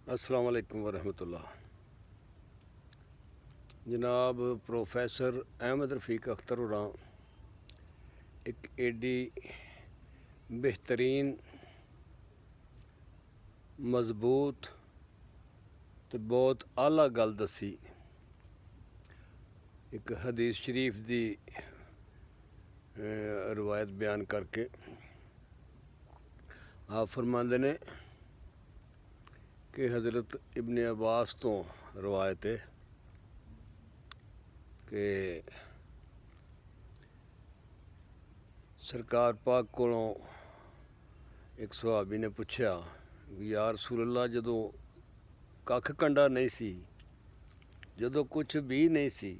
अस्सलाम वालेकुम वरहमतुल्लाह। जनाब प्रोफैसर अहमद रफ़ीक अख्तर होरां एक एडी बेहतरीन मजबूत तो बहुत आला गल दसी। एक हदीस शरीफ की रवायत बयान करके आप फरमाते ने कि हज़रत इब्ने अब्बास तो रवायत है कि सरकार पाक कोलों एक सहाबी ने पूछा भी या रसूलल्लाह जदों कख कंडा नहीं सी, जदों कुछ भी नहीं सी,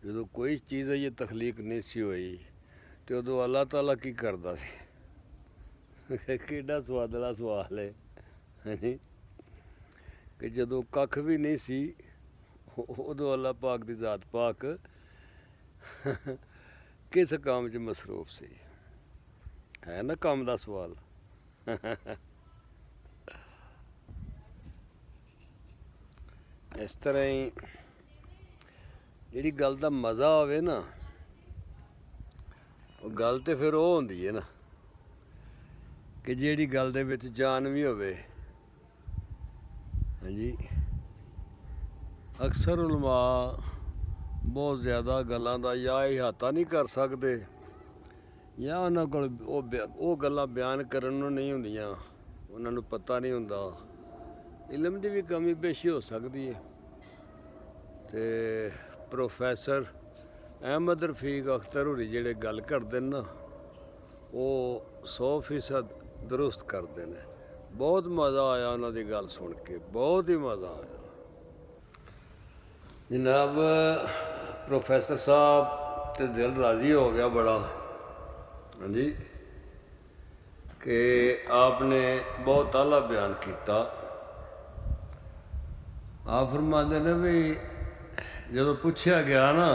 जदों कोई चीज़ ये तखलीक नहीं सी हुई तो उदों अल्लाह ताला की करदा सी। केड़ा स्वादला सवाल है कि जदों कख भी नहीं सी उदों अल्लाह पाक दी ज़ात पाक किस काम च मसरूफ सी। है ना काम दा सवाल। इस तरह ही जिहड़ी गल दा मज़ा आवे ना गल तो फिर वो होंदी है ना कि जिहड़ी गल दे विच जान भी होवे। हाँ जी, अक्सर उलमा बहुत ज़्यादा गल्लां दा या इहाता नहीं कर सकते या उन्हां कोल वो गल्लां बयान करन नूं नहीं हुंदियां, उन्हां नूं पता नहीं हुंदा। इलम दी भी कमी पेशी हो सकती है। तो प्रोफैसर अहमद रफ़ीक अख्तर होरी जिहड़े गल करदे ना वो 100% दुरुस्त करते हैं। बहुत मज़ा आया उन्हां दी गल सुन के, बहुत ही मज़ा आया। जनाब प्रोफैसर साहब तो दिल राज़ी हो गया बड़ा। हाँ जी, कि आपने बहुत आला बयान किया। आप फरमाते ने भी जदों पूछा गया ना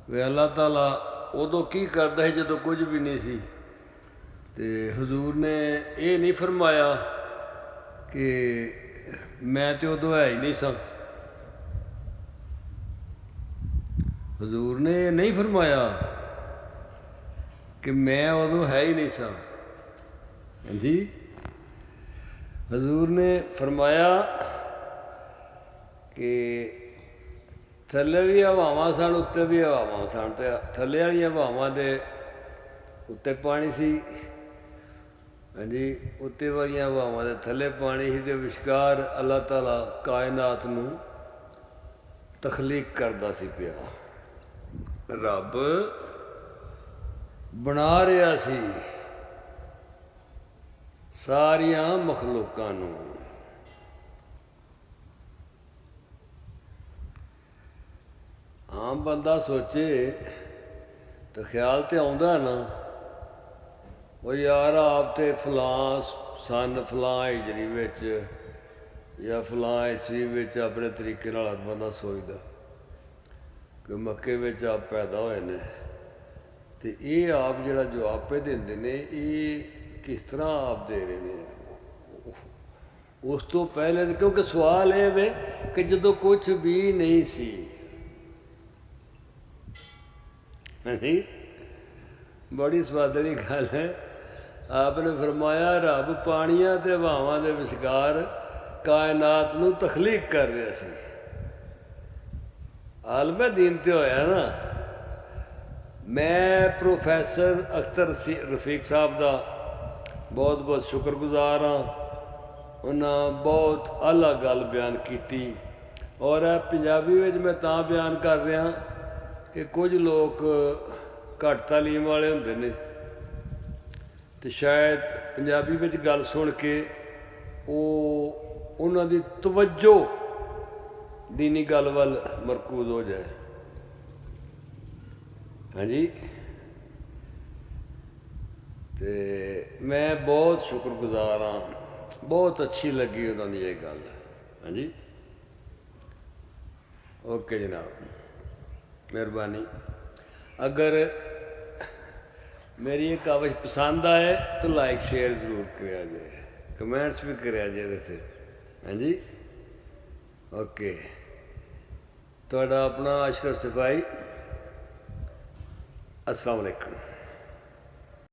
वे अल्लाह ताला उदों की करदा है जदों कुछ भी नहीं सी, तो हजूर ने ये नहीं फरमाया कि मैं तो उदों है ही नहीं सा। हजूर ने ये नहीं फरमाया कि मैं उदों है ही नहीं सा। जी, हजूर ने फरमाया कि थल्ले भी हवावां सन उत्ते भी हवावां सन, तो थल्ले वाली हवावां दे उत्ते पानी सी। हाँ जी, उत्ते वाली हवावां दे थल्ले पानी सी, ते विचकार अल्लाह ताला कायनात नूं तखलीक करदा सी पिया। रब बना रहा सी सारियां मखलूकां नूं। आम बंदा सोचे तो ख्याल तो आउंदा ना वो यार आप तो फलां सन फलां हिजरी विच या फलां ईस्वी विच अपने तरीके नाल बंदा सोचदा कि मक्के विच आप पैदा होए ने, तो ये आप जिहड़ा जवाब पे दिंदे ने ये किस तरह आप दे रहे हैं। उस तो पहले क्योंकि सवाल ये वे कि जदों कुछ भी नहीं सी। नहीं, बड़ी स्वादली गल है। आपने फरमाया रब पानियां ते हवावां दे विचकार कायनात नूं तखलीक कर रहा सी। आलम दीन तो होया ना। मैं प्रोफैसर अख्तर रफ़ीक साहब का बहुत बहुत शुक्रगुजार हाँ। उन्हें बहुत आला गल बयान की और पंजाबी में मैं तां बयान कर रहा कि कुछ लोग घट तालीम वाले होंदे ने तो शायद पंजाबी में गल सुन के उन्हां दी तवज्जो दीनी गल वाल मरकूज हो जाए। हाँ जी, तो मैं बहुत शुक्रगुजार हाँ, बहुत अच्छी लगी उन्होंने ये गल। हाँ जी, ओके जनाब, मेहरबानी। अगर मेरी ये काविश पसंद आए तो लाइक शेयर ज़रूर किया जाए। ਕਮੈਂਟਸ ਵੀ ਕਰਿਆ ਜੇ ਇਹਦੇ 'ਤੇ। ਹਾਂਜੀ ਓਕੇ। ਤੁਹਾਡਾ ਆਪਣਾ ਅਸ਼ਰਫ ਸਿਪਾਹੀ। अस्सलाम वालेकुम।